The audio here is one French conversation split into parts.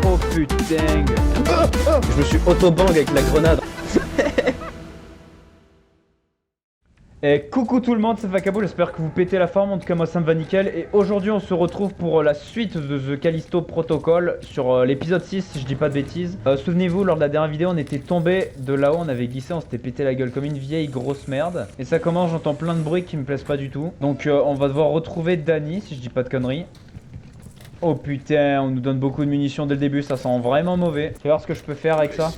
Oh putain. Je me suis auto-bang avec la grenade. Et coucou tout le monde, c'est Vakabo, j'espère que vous pétez la forme, en tout cas moi ça me va nickel. Et aujourd'hui on se retrouve pour la suite de The Callisto Protocol sur l'épisode 6 si je dis pas de bêtises. Souvenez-vous, lors de la dernière vidéo on était tombé de là-haut, on avait glissé, on s'était pété la gueule comme une vieille grosse merde. Et ça commence, j'entends plein de bruits qui me plaisent pas du tout. Donc on va devoir retrouver Danny si je dis pas de conneries. Oh putain, on nous donne beaucoup de munitions dès le début, ça sent vraiment mauvais. Tu vas voir ce que je peux faire avec ça.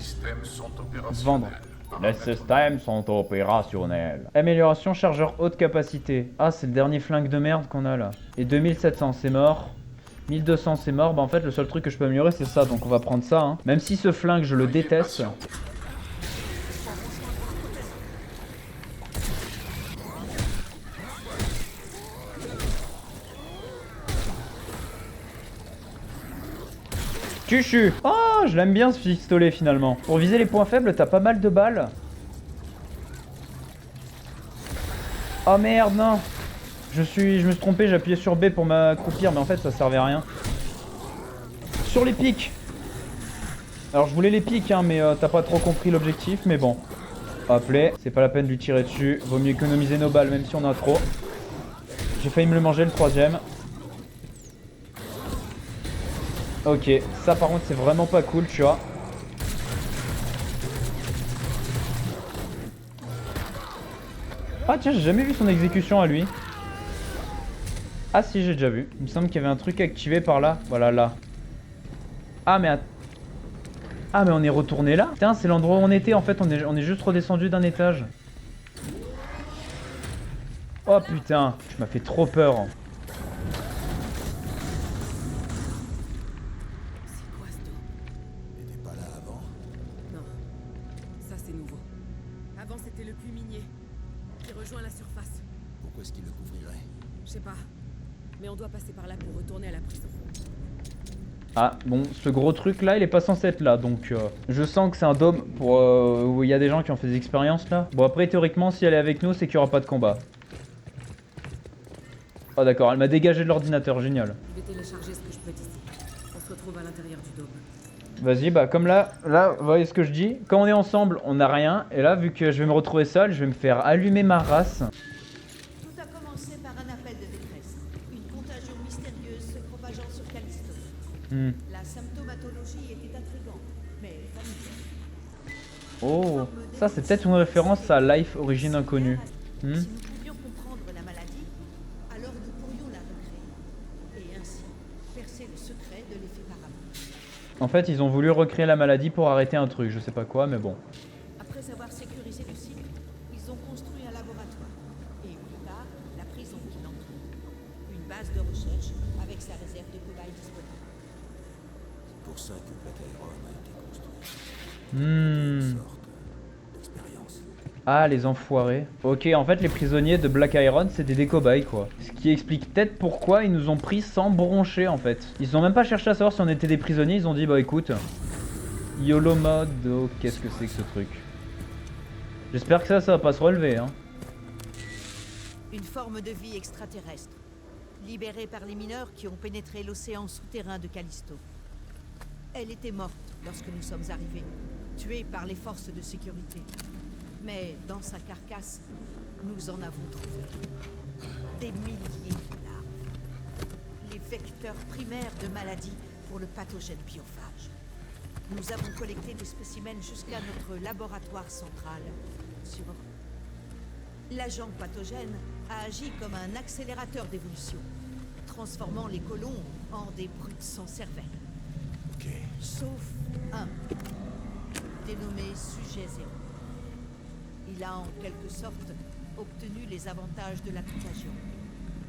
Vendre. Les systèmes sont opérationnels. Amélioration chargeur haute capacité. Ah, c'est le dernier flingue de merde qu'on a là. Et 2700, c'est mort. 1200, c'est mort. Bah en fait, le seul truc que je peux améliorer, c'est ça. Donc on va prendre ça. Hein. Même si ce flingue, je le déteste. Chuchu. Oh, je l'aime bien ce pistolet finalement. Pour viser les points faibles, t'as pas mal de balles. Oh merde, non. Je me suis trompé, j'ai appuyé sur B pour m'accroupir, mais en fait ça servait à rien. Sur les pics. Alors je voulais les pics, hein, mais t'as pas trop compris l'objectif, mais bon. Hop là, c'est pas la peine de lui tirer dessus. Vaut mieux économiser nos balles, même si on a trop. J'ai failli me le manger le troisième. Ok, ça par contre c'est vraiment pas cool, tu vois. Ah tiens, j'ai jamais vu son exécution à lui. Ah si, j'ai déjà vu. Il me semble qu'il y avait un truc activé par là. Voilà, là. Ah mais ah mais on est retourné là. Putain, c'est l'endroit où on était en fait, on est juste redescendu d'un étage. Oh putain, tu m'as fait trop peur. Le puits minier qui rejoint la surface. Pourquoi est-ce qu'il le couvrirait? Je sais pas, mais on doit passer par là pour retourner à la prison. Ah bon, ce gros truc là il est pas censé être là, donc je sens que c'est un dôme pour où il y a des gens qui ont fait des expériences là. Bon après théoriquement si elle est avec nous c'est qu'il y aura pas de combat. Oh d'accord, elle m'a dégagé de l'ordinateur, génial. Je vais télécharger ce que je peux ici. On se retrouve à l'intérieur du dôme. Vas-y, bah comme là, vous voyez ce que je dis? Quand on est ensemble, on n'a rien. Et là, vu que je vais me retrouver seul, je vais me faire allumer ma race. Tout a commencé par un appel de détresse. Une contagion mystérieuse se propageant sur Callisto. La symptomatologie était intrigante, mais familière. Oh, ça c'est peut-être une référence à Life Origine Inconnue. Si nous pouvions comprendre la maladie, alors nous pourrions la recréer. Et ainsi, percer le secret de l'effet paramount. En fait, ils ont voulu recréer la maladie pour arrêter un truc, je sais pas quoi, mais bon. Après avoir sécurisé le site, ils ont construit un laboratoire. Et plus tard, la prison qui l'entoure. Une base de recherche avec sa réserve de cobayes disponible. C'est pour ça que Black Iron a été construit. Hmm. Une sorte d'expérience. Ah, les enfoirés. Ok, en fait, les prisonniers de Black Iron, c'était des cobayes, quoi. Ce qui explique peut-être pourquoi ils nous ont pris sans broncher, en fait. Ils ont même pas cherché à savoir si on était des prisonniers, ils ont dit, bah écoute, YOLO mode, oh, qu'est-ce que c'est que ce truc? J'espère que ça va pas se relever, hein. Une forme de vie extraterrestre, libérée par les mineurs qui ont pénétré l'océan souterrain de Callisto. Elle était morte lorsque nous sommes arrivés, tuée par les forces de sécurité. Mais dans sa carcasse, nous en avons trouvé des milliers de larves. Les vecteurs primaires de maladies pour le pathogène biophage. Nous avons collecté des spécimens jusqu'à notre laboratoire central sur... L'agent pathogène a agi comme un accélérateur d'évolution, transformant les colons en des brutes sans cervelle. Ok. Sauf un, dénommé Sujet Zéro. Il a en quelque sorte obtenu les avantages de la contagion.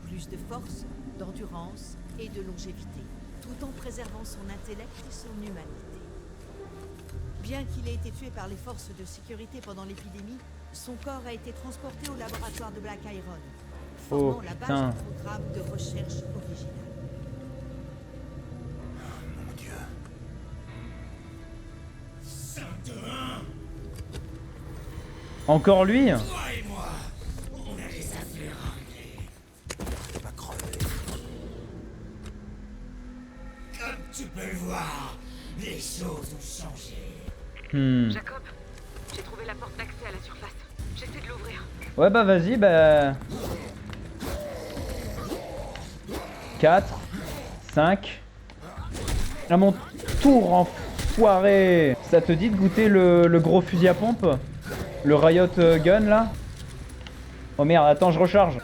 Plus de force, d'endurance et de longévité, tout en préservant son intellect et son humanité. Bien qu'il ait été tué par les forces de sécurité pendant l'épidémie, son corps a été transporté au laboratoire de Black Iron, formant la base du programme de recherche original. Mon Dieu. Encore lui? Toi et moi, on a les affaires réglées. Pas crever. Comme Tu peux le voir, les choses ont changé. Jacob, j'ai trouvé la porte d'accès à la surface. J'essaie de l'ouvrir. Ouais bah vas-y, bah... 4, 5... À mon tour, enfoiré. Ça te dit de goûter le gros fusil à pompe? Le Riot Gun là? Oh merde, attends, je recharge.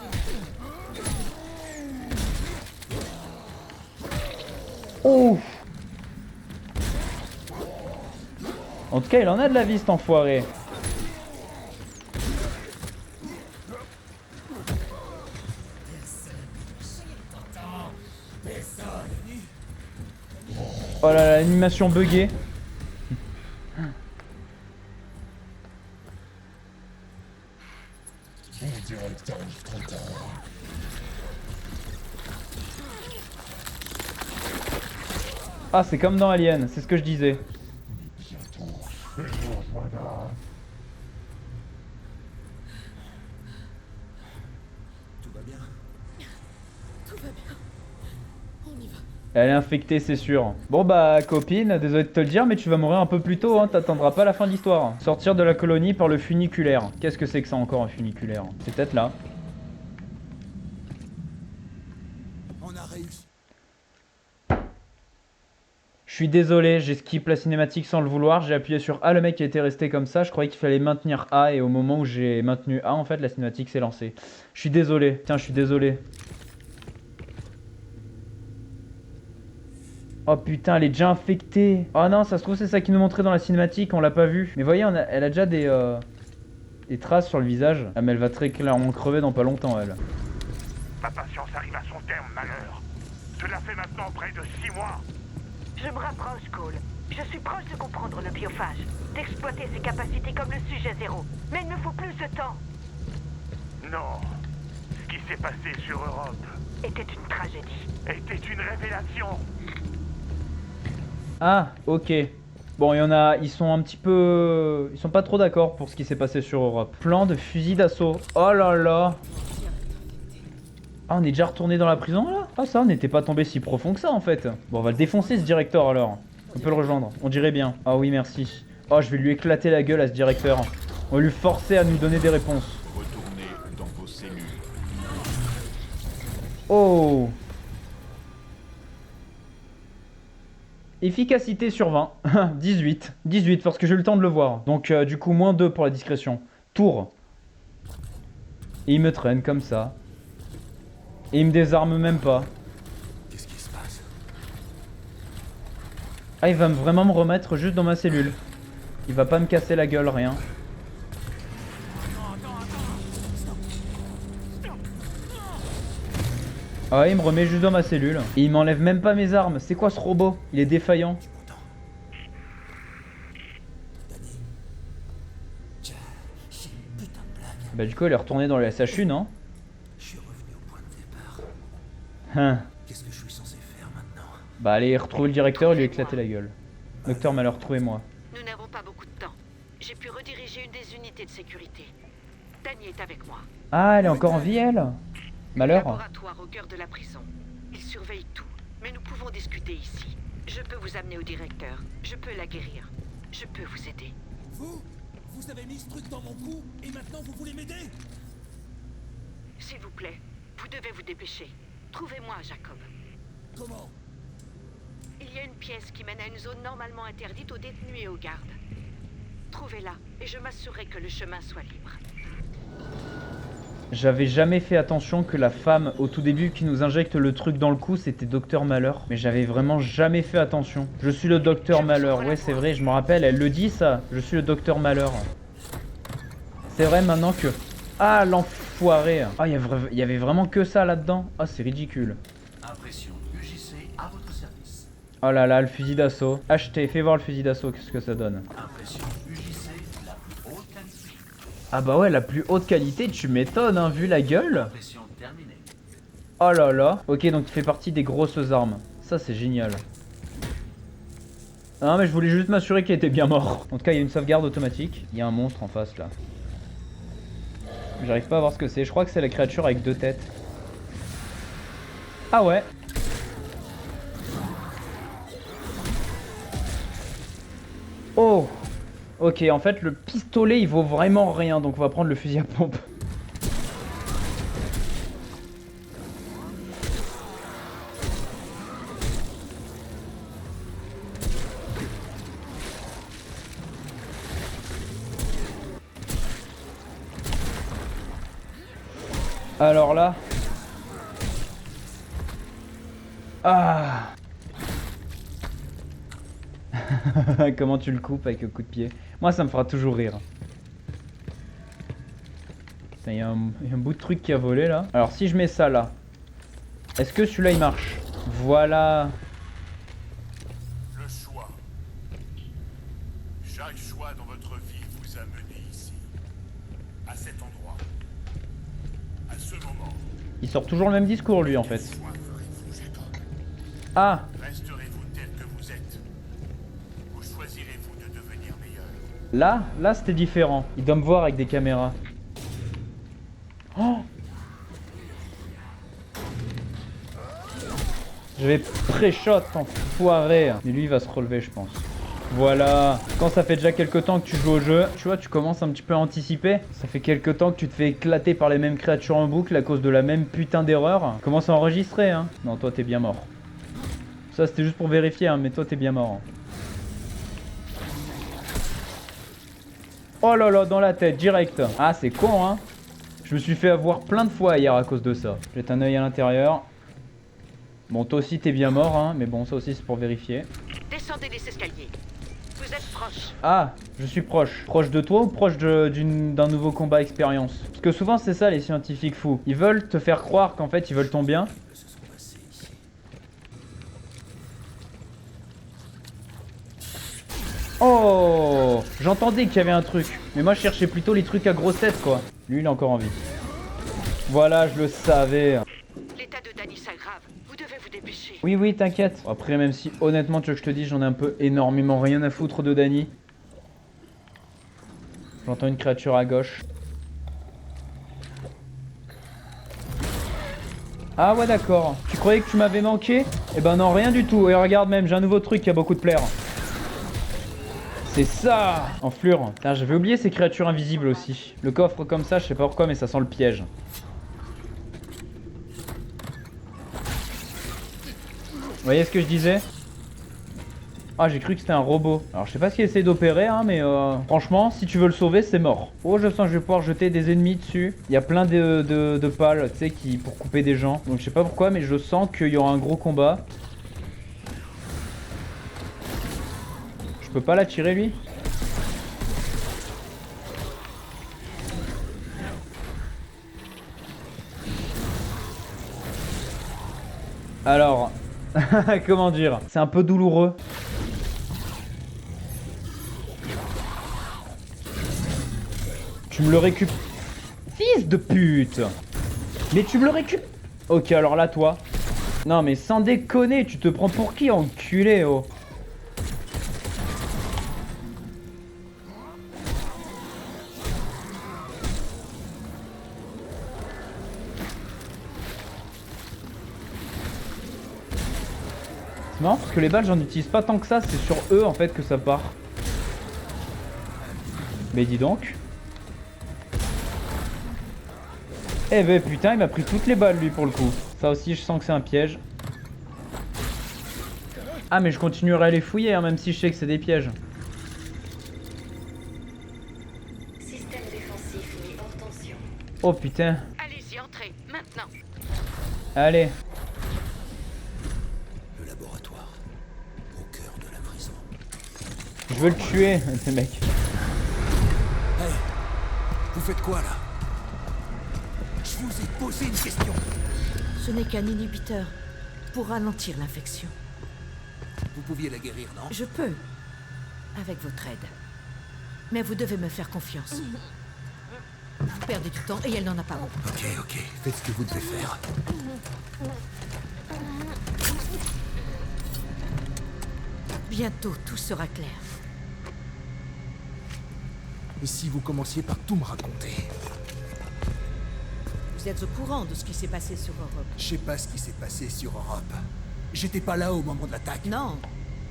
Ouf. En tout cas, il en a de la vie cet enfoiré. Oh là là, l'animation buggée. Ah, c'est comme dans Alien, c'est ce que je disais. Tout va bien? Tout va bien. On y va. Elle est infectée, c'est sûr. Bon bah, copine, désolé de te le dire, mais tu vas mourir un peu plus tôt, hein, t'attendras pas la fin de l'histoire. Sortir de la colonie par le funiculaire. Qu'est-ce que c'est que ça encore, un funiculaire? C'est peut-être là. On a réussi. Je suis désolé, j'ai skip la cinématique sans le vouloir, j'ai appuyé sur A, le mec était resté comme ça, je croyais qu'il fallait maintenir A, et au moment où j'ai maintenu A, en fait, la cinématique s'est lancée. Je suis désolé, tiens, je suis désolé. Oh putain, elle est déjà infectée. Oh non, ça se trouve c'est ça qui nous montrait dans la cinématique, on l'a pas vu. Mais voyez, elle a déjà des traces sur le visage. Ah mais elle va très clairement crever dans pas longtemps, elle. Ma patience arrive à son terme, malheur. Cela fait maintenant près de 6 mois. Je me rapproche, Cole. Je suis proche de comprendre le biophage, d'exploiter ses capacités comme le sujet zéro. Mais il me faut plus de temps. Non. Ce qui s'est passé sur Europe Était une tragédie. était une révélation. Ah, ok. Bon, il y en a, ils sont un petit peu... Ils sont pas trop d'accord pour ce qui s'est passé sur Europe. Plan de fusil d'assaut. Oh là là. Ah, on est déjà retourné dans la prison là? Ah ça, on n'était pas tombé si profond que ça en fait. Bon, on va le défoncer ce directeur alors. On peut le rejoindre, on dirait bien. Ah oui, merci. Oh, je vais lui éclater la gueule à ce directeur. On va lui forcer à nous donner des réponses. Retournez dans vos cellules. Oh. Efficacité sur 20. 18. 18 parce que j'ai eu le temps de le voir. Donc du coup, moins 2 pour la discrétion. Tour. Et il me traîne comme ça. Et il me désarme même pas. Qu'est-ce qui se passe? Ah, il va vraiment me remettre juste dans ma cellule. Il va pas me casser la gueule, rien. Ah ouais, il me remet juste dans ma cellule. Et il m'enlève même pas mes armes. C'est quoi ce robot? Il est défaillant. Tiens, c'est une putain de blague. Bah du coup, il est retourné dans le SHU, non? Je suis revenu au point de départ. Hein. Qu'est-ce que je suis censé faire maintenant? Bah allez, retrouver le directeur et lui éclater la gueule. Docteur Malheur, trouvez-moi. Nous n'avons pas beaucoup de temps. J'ai pu rediriger une des unités de sécurité. Dany est avec moi. Ah, elle est encore en vie, elle? Malheur? Laboratoire au cœur de la prison. Il surveille tout. Mais nous pouvons discuter ici. Je peux vous amener au directeur. Je peux la guérir. Je peux vous aider. Vous avez mis ce truc dans mon cou et maintenant vous voulez m'aider? S'il vous plaît, vous devez vous dépêcher. Trouvez-moi, Jacob. Comment? Il y a une pièce qui mène à une zone normalement interdite aux détenus et aux gardes. Trouvez-la et je m'assurerai que le chemin soit libre. J'avais jamais fait attention que la femme au tout début qui nous injecte le truc dans le cou c'était Docteur Malheur. Mais j'avais vraiment jamais fait attention. Je suis le Docteur Malheur, ouais c'est vrai, je me rappelle, elle le dit ça. Je suis le Docteur Malheur. C'est vrai maintenant que... Ah l'enfoiré. Ah il y avait vraiment que ça là-dedans. Ah c'est ridicule. Impression UJC à votre service. Oh là là, le fusil d'assaut. Acheter, fais voir le fusil d'assaut, qu'est-ce que ça donne. Impression UJC la plus haute qualité. Ah bah ouais, la plus haute qualité, tu m'étonnes, hein, vu la gueule. Impression terminée. Oh là là. Ok, donc il fait partie des grosses armes. Ça, c'est génial. Non, mais je voulais juste m'assurer qu'il était bien mort. En tout cas, il y a une sauvegarde automatique. Il y a un monstre en face, là. J'arrive pas à voir ce que c'est. Je crois que c'est la créature avec 2 têtes. Ah ouais. Oh. Ok, en fait, le pistolet, il vaut vraiment rien, donc on va prendre le fusil à pompe. Alors là... Ah. Comment tu le coupes avec le coup de pied? Moi ça me fera toujours rire. Putain, il y a un bout de truc qui a volé là. Alors si je mets ça là, est-ce que celui-là il marche? Voilà. Le choix. Chaque choix dans votre vie vous a mené ici. À cet endroit. À ce moment. Il sort toujours le même discours lui en fait. Quel choix ferez-vous, Jacob? Ah. Resterez-vous tel que vous êtes? Ou choisirez-vous de devenir meilleur? Là c'était différent. Il doit me voir avec des caméras. Oh. Je vais pré-shot, enfoiré. Mais lui il va se relever je pense. Voilà. Quand ça fait déjà quelques temps que tu joues au jeu, tu vois, tu commences un petit peu à anticiper. Ça fait quelques temps que tu te fais éclater par les mêmes créatures en boucle à cause de la même putain d'erreur. Commence à enregistrer, hein. Non, toi t'es bien mort. Ça c'était juste pour vérifier, hein, mais toi t'es bien mort. Oh là là, dans la tête, direct. Ah, c'est con, hein. Je me suis fait avoir plein de fois hier à cause de ça. Jette un œil à l'intérieur. Bon, toi aussi t'es bien mort, hein, mais bon, ça aussi c'est pour vérifier. Descendez les escaliers. Vous êtes proche. Ah, je suis proche. Proche de toi ou proche d'un nouveau combat expérience? Parce que souvent c'est ça les scientifiques fous. Ils veulent te faire croire qu'en fait ils veulent ton bien. Se sont passés ici. Oh, j'entendais qu'il y avait un truc. Mais moi je cherchais plutôt les trucs à grossette quoi. Lui il a encore envie. Voilà, je le savais. L'état de Danny s'aggrave. Vous devez vous dépêcher. Oui, oui, t'inquiète. Après, même si honnêtement, tu veux que je te dise, j'en ai un peu énormément rien à foutre de Danny. J'entends une créature à gauche. Ah ouais, d'accord. Tu croyais que tu m'avais manqué? Eh ben non, rien du tout. Et regarde même, j'ai un nouveau truc qui a beaucoup de plaire. C'est ça! Enflure. Putain, j'avais oublié ces créatures invisibles aussi. Le coffre comme ça, je sais pas pourquoi, mais ça sent le piège. Vous voyez ce que je disais? Ah, j'ai cru que c'était un robot. Alors je sais pas ce qu'il essaie d'opérer, hein, mais franchement, si tu veux le sauver, c'est mort. Oh, je sens que je vais pouvoir jeter des ennemis dessus. Il y a plein de pales, tu sais, pour couper des gens. Donc je sais pas pourquoi, mais je sens qu'il y aura un gros combat. Je peux pas l'attirer, lui? Alors... comment dire? C'est un peu douloureux. Tu me le récupères. Fils de pute! Mais tu me le récupères. Ok, alors là, toi. Non, mais sans déconner, tu te prends pour qui, enculé, oh? C'est marrant parce que les balles j'en utilise pas tant que ça, c'est sur eux en fait que ça part. Mais dis donc. Eh ben putain, il m'a pris toutes les balles lui pour le coup. Ça aussi je sens que c'est un piège. Ah mais je continuerai à les fouiller hein, même si je sais que c'est des pièges. Système défensif mis hors tension. Oh putain. Allez-y, entrez, maintenant. Allez. Le laboratoire. Au cœur de la prison. Je veux le tuer, ce mec. Hey, vous faites quoi là? Je vous ai posé une question. Ce n'est qu'un inhibiteur pour ralentir l'infection. Vous pouviez la guérir, non? Je peux, avec votre aide. Mais vous devez me faire confiance. Vous perdez du temps et elle n'en a pas beaucoup. Ok, faites ce que vous devez faire. Bientôt, tout sera clair. Et si vous commenciez par tout me raconter? Vous êtes au courant de ce qui s'est passé sur Europe? Je sais pas ce qui s'est passé sur Europe. J'étais pas là au moment de l'attaque. Non,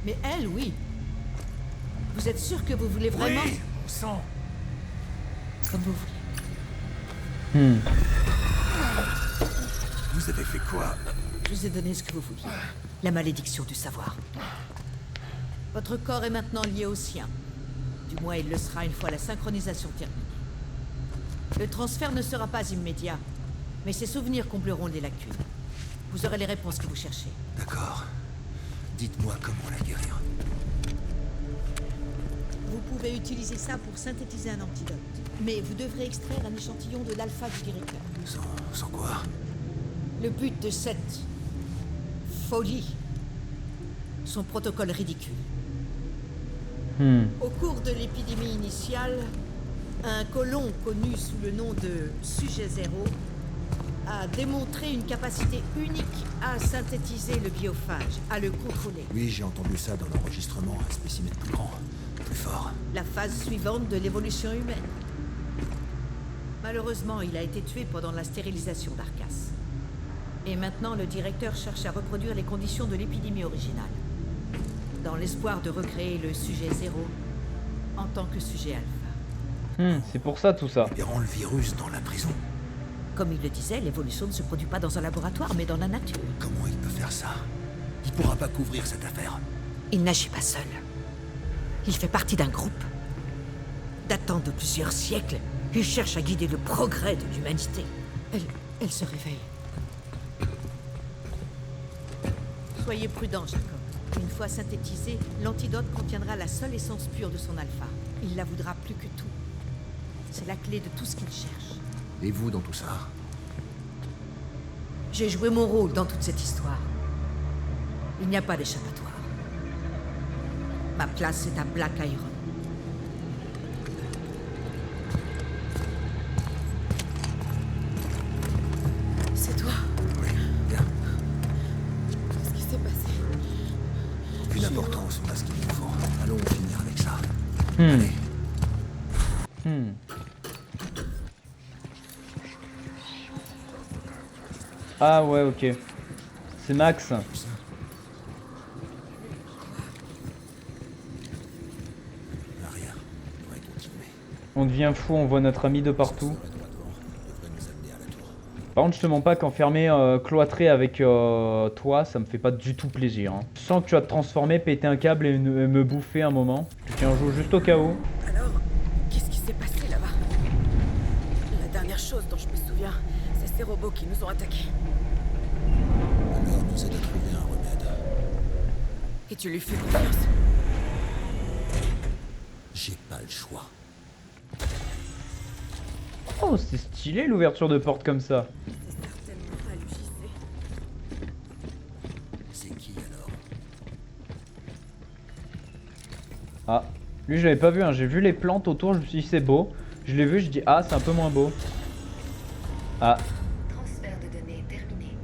mais elle, oui. Vous êtes sûr que vous voulez vraiment... Oui, on sent. Comme vous voulez. Vous avez fait quoi? Je vous ai donné ce que vous vouliez. La malédiction du savoir. Votre corps est maintenant lié au sien. Du moins, il le sera une fois la synchronisation terminée. Le transfert ne sera pas immédiat, mais ces souvenirs combleront les lacunes. Vous aurez les réponses que vous cherchez. D'accord. Dites-moi comment la guérir. Vous pouvez utiliser ça pour synthétiser un antidote. Mais vous devrez extraire un échantillon de l'alpha du directeur. Sans quoi? Le but de cette... folie. Son protocole ridicule. Au cours de l'épidémie initiale, un colon connu sous le nom de Sujet Zéro a démontré une capacité unique à synthétiser le biophage, à le contrôler. Oui, j'ai entendu ça dans l'enregistrement. Un spécimen plus grand, plus fort. La phase suivante de l'évolution humaine. Malheureusement, il a été tué pendant la stérilisation d'Arcas. Et maintenant, le directeur cherche à reproduire les conditions de l'épidémie originale, dans l'espoir de recréer le Sujet Zéro en tant que sujet alpha. C'est pour ça tout ça. Et rend le virus dans la prison. Comme il le disait, l'évolution ne se produit pas dans un laboratoire, mais dans la nature. Comment il peut faire ça? Il pourra pas couvrir cette affaire. Il n'agit pas seul. Il fait partie d'un groupe. Datant de plusieurs siècles, il cherche à guider le progrès de l'humanité. Elle se réveille. Soyez prudent, Jacob. Une fois synthétisé, l'antidote contiendra la seule essence pure de son alpha. Il la voudra plus que tout. C'est la clé de tout ce qu'il cherche. Et vous dans tout ça? J'ai joué mon rôle dans toute cette histoire. Il n'y a pas d'échappatoire. Ma place est à Black Iron. C'est toi? Oui, bien. Qu'est-ce qui s'est passé? Aucune importance, on a ce qu'il nous faut. Allons finir avec ça. Hmm. Allez. Ah ouais, ok. C'est Max. L'arrière devrait continuer. On devient fou, on voit notre ami de partout. Devrait nous amener à la tour. Par contre, je te mens pas qu'enfermé, cloîtré avec toi, ça me fait pas du tout plaisir. Hein. Je sens que tu vas te transformer, péter un câble et me bouffer un moment. Je tiens un jour juste au cas où. Alors, qu'est-ce qui s'est passé là-bas? La dernière chose dont je me souviens, c'est ces robots qui nous ont attaqués. La mère nous aide à trouver un remède. Et tu lui fais confiance? J'ai pas le choix. Oh, c'est stylé l'ouverture de porte comme ça. C'est certainement pas l'UJC. C'est qui alors? Ah, lui je l'avais pas vu, hein. J'ai vu les plantes autour, je me suis dit c'est beau. Je l'ai vu, je dis ah c'est un peu moins beau. Ah, Transfert de données terminé.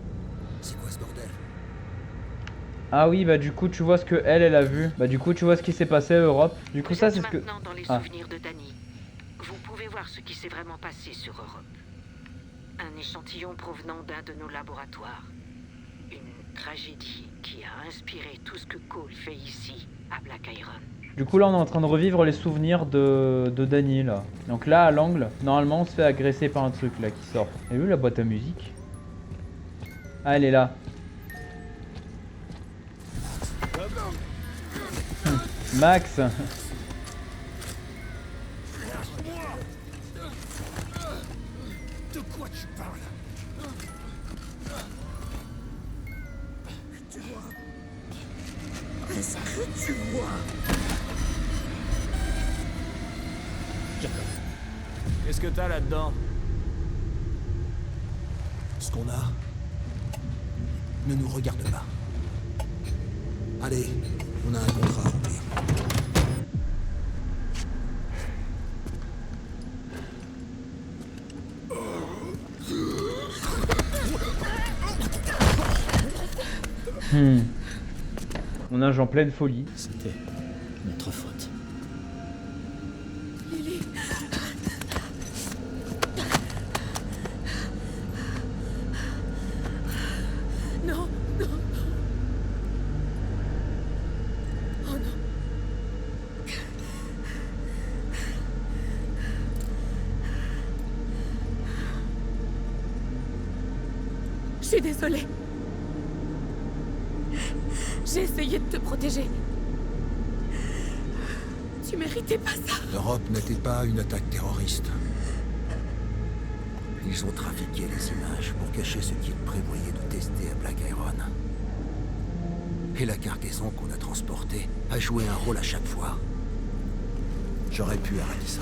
C'est quoi ce bordel? ah oui bah du coup tu vois ce que elle a vu. Bah du coup tu vois ce qui s'est passé à Europe. Du coup Vous ça êtes c'est ce que... maintenant dans les Ah. souvenirs de Danny. Vous pouvez voir ce qui s'est vraiment passé sur Europe. Un échantillon provenant d'un de nos laboratoires. Une tragédie qui a inspiré tout ce que Cole fait ici, à Black Iron. Du coup là on est en train de revivre les souvenirs de Danny là. Donc là à l'angle, normalement on se fait agresser par un truc là qui sort. Et où la boîte à musique? Ah elle est là. Max. De quoi tu parles? Tu vois? Est-ce que tu vois? Qu'est-ce que t'as là-dedans? Ce qu'on a ne nous regarde pas. Allez, on a un contrat à remplir. On nage en pleine folie. C'était notre faute. Non, non. Oh non. suis désolée. J'ai essayé de te protéger. Tu méritais pas ça. L'Europe n'était pas une attaque terroriste. Ils ont trafiqué les images pour cacher ce qu'ils prévoyaient de tester à Black Iron. Et la cargaison qu'on a transportée a joué un rôle à chaque fois. J'aurais pu arrêter ça.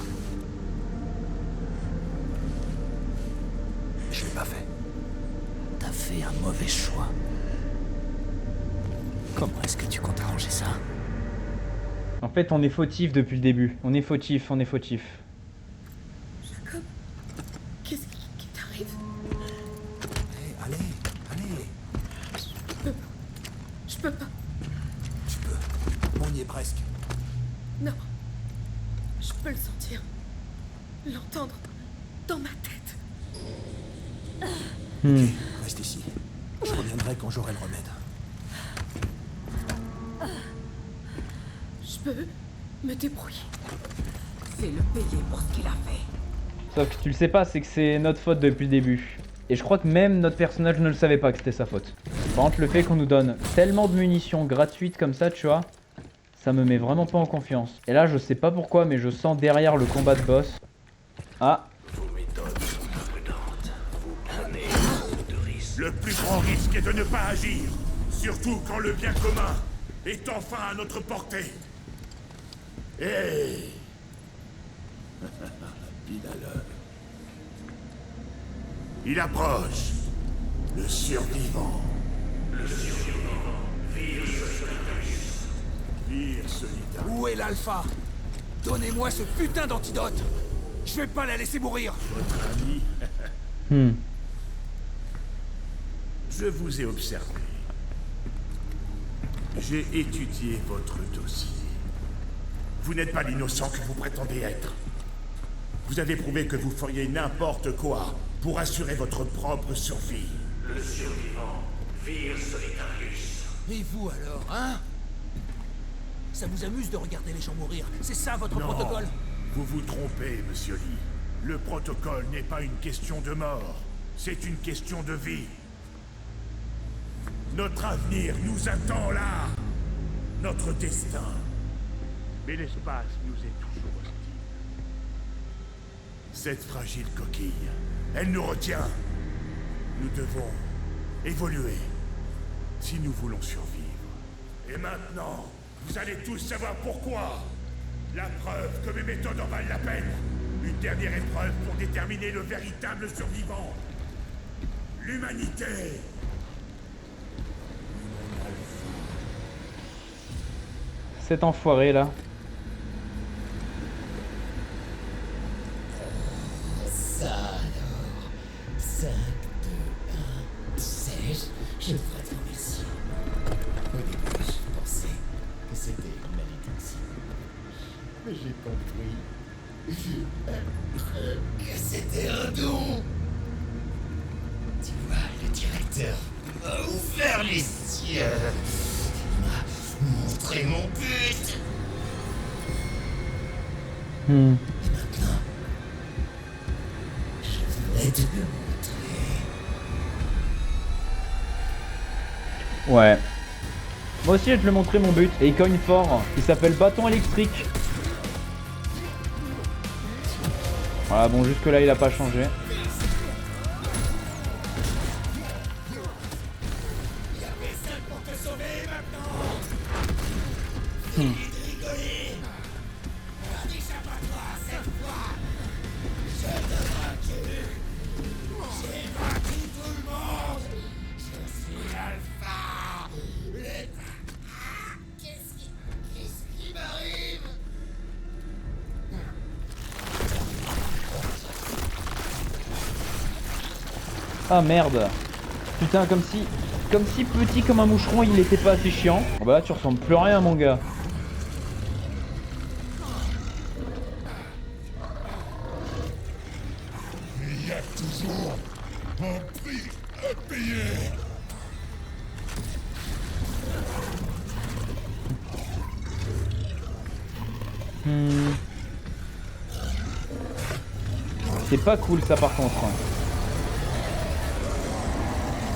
Je l'ai pas fait. T'as fait un mauvais choix. Comment est-ce que tu comptes arranger ça? En fait, on est fautif depuis le début. On est fautif, on est fautif. Jacob, qu'est-ce qui t'arrive? Allez, allez. Je peux pas. Tu peux. On y est presque. Non. Je peux le sentir. L'entendre. Dans ma tête. Reste ici. Je reviendrai quand j'aurai le remède. Je peux me débrouiller. Fais-le payer pour ce qu'il a fait. Sauf que tu le sais pas, c'est que c'est notre faute depuis le début. Et je crois que même notre personnage ne le savait pas que c'était sa faute. Par contre, le fait qu'on nous donne tellement de munitions gratuites comme ça, tu vois, ça me met vraiment pas en confiance. Et là, je sais pas pourquoi, mais je sens derrière le combat de boss. Ah. Le plus grand risque est de ne pas agir. Surtout quand le bien commun est enfin à notre portée. Hé Pile à l'heure. Il approche. Le survivant. Le survivant. Vir Solitarius. Vir Solitarius. Où est l'alpha? Donnez-moi ce putain d'antidote. Je vais pas la laisser mourir. Votre ami. Je vous ai observé. J'ai étudié votre dossier. Vous n'êtes pas l'innocent que vous prétendez être. Vous avez prouvé que vous feriez n'importe quoi pour assurer votre propre survie. Le survivant, Vir Solitarius. Et vous alors, hein? Ça vous amuse de regarder les gens mourir? C'est ça votre protocole? Vous vous trompez, monsieur Lee. Le protocole n'est pas une question de mort. C'est une question de vie. Notre avenir nous attend là. Notre destin. Mais l'espace nous est toujours hostile. Cette fragile coquille, elle nous retient. Nous devons évoluer si nous voulons survivre. Et maintenant, vous allez tous savoir pourquoi. La preuve que mes méthodes en valent la peine. Une dernière épreuve pour déterminer le véritable survivant. L'humanité. Cet enfoiré là. Ça alors. 5, 2, 1. Sais-je, je devrais te remercier. Au début, je pensais que c'était une malédiction. Mais j'ai compris que c'était un don. Tu vois, le directeur m'a ouvert les yeux. Il m'a montré mon but. Et maintenant, je voulais te le montrer. Ouais. Moi aussi, je vais te le montrer mon but. Et il cogne fort. Il s'appelle bâton électrique. Voilà, bon, jusque là, il a pas changé. Ah merde. Putain, comme si petit comme un moucheron il était pas assez chiant. Oh bah là tu ressembles plus à rien mon gars. Il y a toujours un prix à payer. C'est pas cool ça par contre.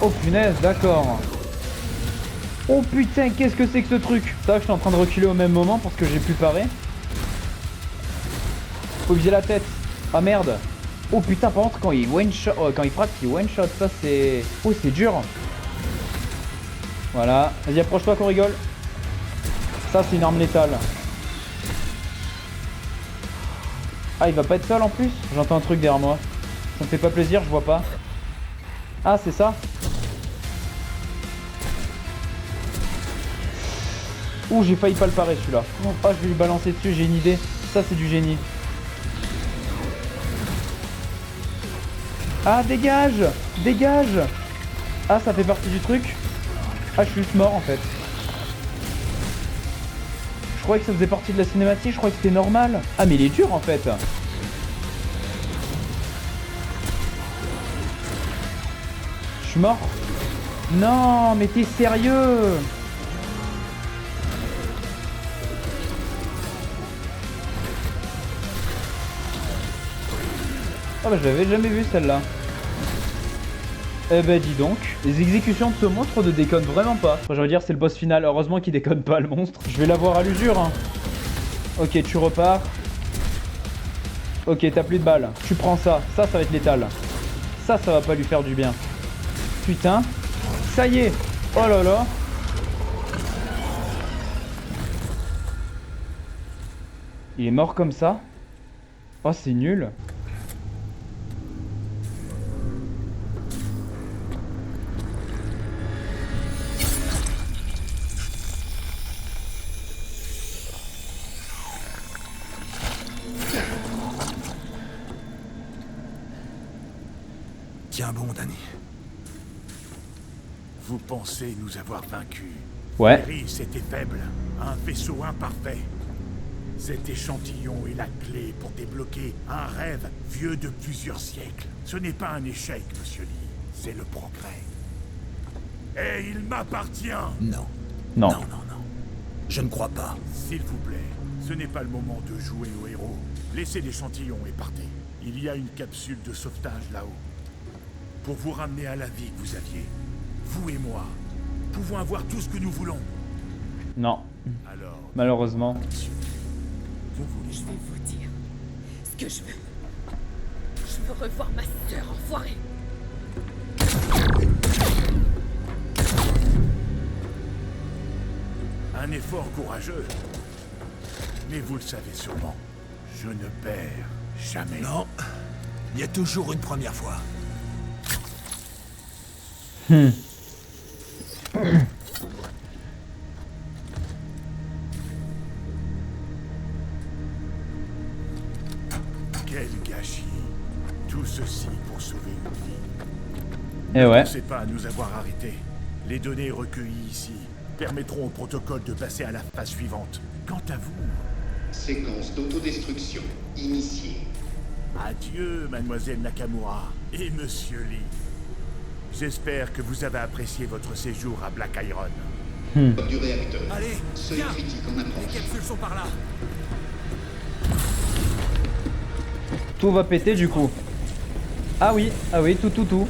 Oh punaise, d'accord. Oh putain, qu'est-ce que c'est que ce truc? Ça, je suis en train de reculer au même moment parce que j'ai plus paré. Faut viser la tête. Ah merde. Oh putain, par contre, quand il one shot, quand il frappe, il one shot. Ça, c'est. Oh, c'est dur. Voilà. Vas-y, approche-toi qu'on rigole. Ça, c'est une arme létale. Ah, il va pas être seul en plus? J'entends un truc derrière moi. Ça me fait pas plaisir, je vois pas. Ah, c'est ça? Ouh, j'ai failli pas le parer celui-là. Oh, je vais lui balancer dessus, j'ai une idée. Ça, c'est du génie. Ah, dégage! Dégage! Ah, ça fait partie du truc. Ah, je suis juste mort en fait. Je croyais que ça faisait partie de la cinématique, je croyais que c'était normal. Ah, mais il est dur en fait. Je suis mort? Non, mais t'es sérieux? Ah bah je l'avais jamais vu celle-là. Eh ben dis donc, les exécutions de ce monstre ne déconnent vraiment pas. Enfin, je veux dire c'est le boss final, heureusement qu'il déconne pas le monstre. Je vais l'avoir à l'usure hein. Ok, tu repars. Ok, t'as plus de balles. Tu prends ça, ça va être létal. Ça va pas lui faire du bien. Putain, ça y est. Oh là là. Il est mort comme ça. Oh c'est nul. Tiens bon, Danny. Vous pensez nous avoir vaincus? Ouais. Iris était faible, un vaisseau imparfait. Cet échantillon est la clé pour débloquer un rêve vieux de plusieurs siècles. Ce n'est pas un échec, monsieur Lee, c'est le progrès. Et il m'appartient! Non. Non. Non, non, non. Je ne crois pas. S'il vous plaît, ce n'est pas le moment de jouer au héros. Laissez l'échantillon et partez. Il y a une capsule de sauvetage là-haut. Pour vous ramener à la vie que vous aviez. Vous et moi pouvons avoir tout ce que nous voulons. Non. Alors, Malheureusement. vous voulez... Je vais vous dire ce que je veux. Je veux revoir ma sœur, enfoirée. Un effort courageux. Mais vous le savez sûrement, je ne perds jamais. Non. Il y a toujours une première fois. Quel gâchis. Tout ceci pour sauver une vie. Et ouais. Ne pensez pas à nous avoir arrêtés. Les données recueillies ici permettront au protocole de passer à la phase suivante. Quant à vous... Séquence d'autodestruction initiée. Adieu, mademoiselle Nakamura et monsieur Lee. J'espère que vous avez apprécié votre séjour à Black Iron. Du réacteur. Allez, Seuil viens. critique en approche. Les capsules sont par là. Tout va péter du coup. Ah oui, tout.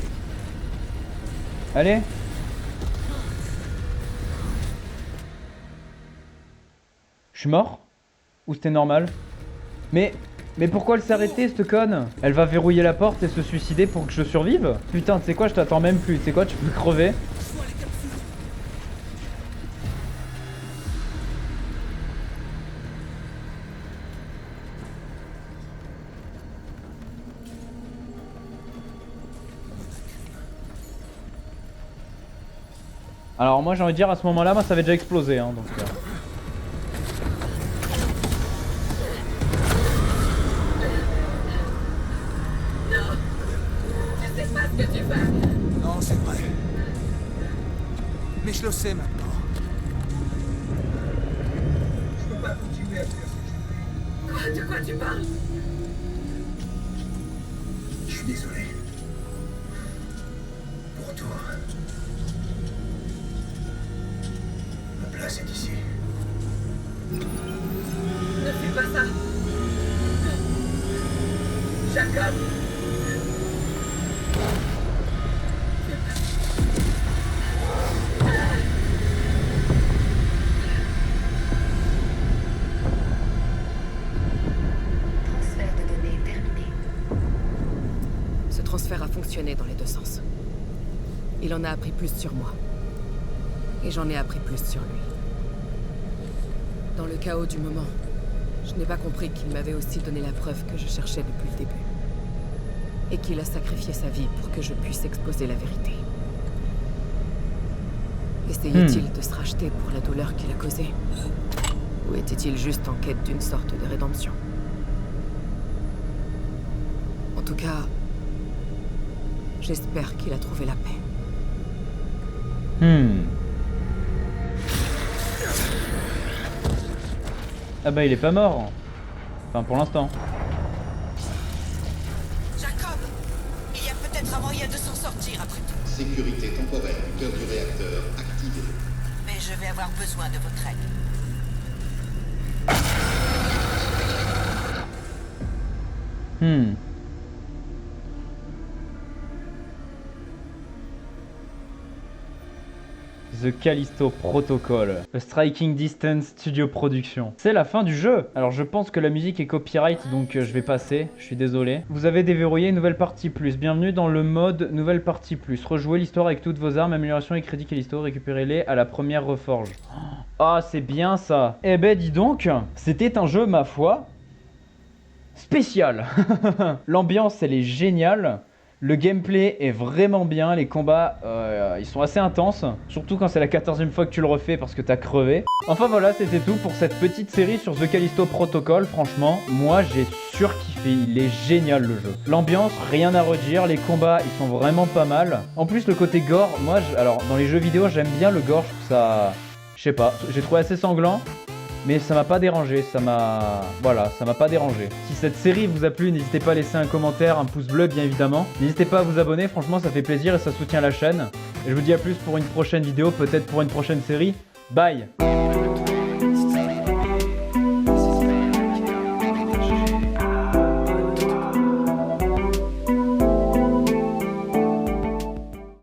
Allez. Je suis mort? Ou c'était normal? Mais pourquoi elle s'est arrêtée cette conne? Elle va verrouiller la porte et se suicider pour que je survive? Putain, tu sais quoi, je t'attends même plus. Tu sais quoi, tu peux crever. Alors moi j'ai envie de dire à ce moment là, moi ça avait déjà explosé hein, donc... Non, c'est vrai. Mais je le sais maintenant. Je peux pas continuer à faire ce jeu. De quoi tu parles? Je suis désolé. Pour toi. Ma place est ici. Ne fais pas ça. Jacob. fonctionné dans les deux sens. Il en a appris plus sur moi. Et j'en ai appris plus sur lui. Dans le chaos du moment, je n'ai pas compris qu'il m'avait aussi donné la preuve que je cherchais depuis le début. Et qu'il a sacrifié sa vie pour que je puisse exposer la vérité. Essayait-il de se racheter pour la douleur qu'il a causée? Ou était-il juste en quête d'une sorte de rédemption? En tout cas, j'espère qu'il a trouvé la paix. Ah bah il est pas mort. Enfin pour l'instant. Jacob, il y a peut-être un moyen de s'en sortir après tout. Sécurité temporaire du cœur du réacteur activée. Mais je vais avoir besoin de votre aide. The Callisto Protocol, A Striking Distance Studio Production. C'est la fin du jeu. Alors je pense que la musique est copyright, donc je vais passer, je suis désolé. Vous avez déverrouillé une nouvelle partie plus. Bienvenue dans le mode nouvelle partie plus. Rejouez l'histoire avec toutes vos armes, amélioration et crédits Callisto, récupérez-les à la première reforge. Ah, c'est bien ça. Eh ben dis donc, c'était un jeu, ma foi, spécial. L'ambiance, elle est géniale. Le gameplay est vraiment bien, les combats ils sont assez intenses, surtout quand c'est la 14e fois que tu le refais parce que t'as crevé. Enfin voilà, c'était tout pour cette petite série sur The Callisto Protocol. Franchement, moi j'ai surkiffé, il est génial le jeu. L'ambiance, rien à redire, les combats ils sont vraiment pas mal. En plus le côté gore, moi alors dans les jeux vidéo j'aime bien le gore, je trouve ça, je sais pas, j'ai trouvé assez sanglant. Mais ça m'a pas dérangé, ça m'a pas dérangé. Si cette série vous a plu, n'hésitez pas à laisser un commentaire, un pouce bleu bien évidemment. N'hésitez pas à vous abonner, franchement ça fait plaisir et ça soutient la chaîne. Et je vous dis à plus pour une prochaine vidéo, peut-être pour une prochaine série. Bye!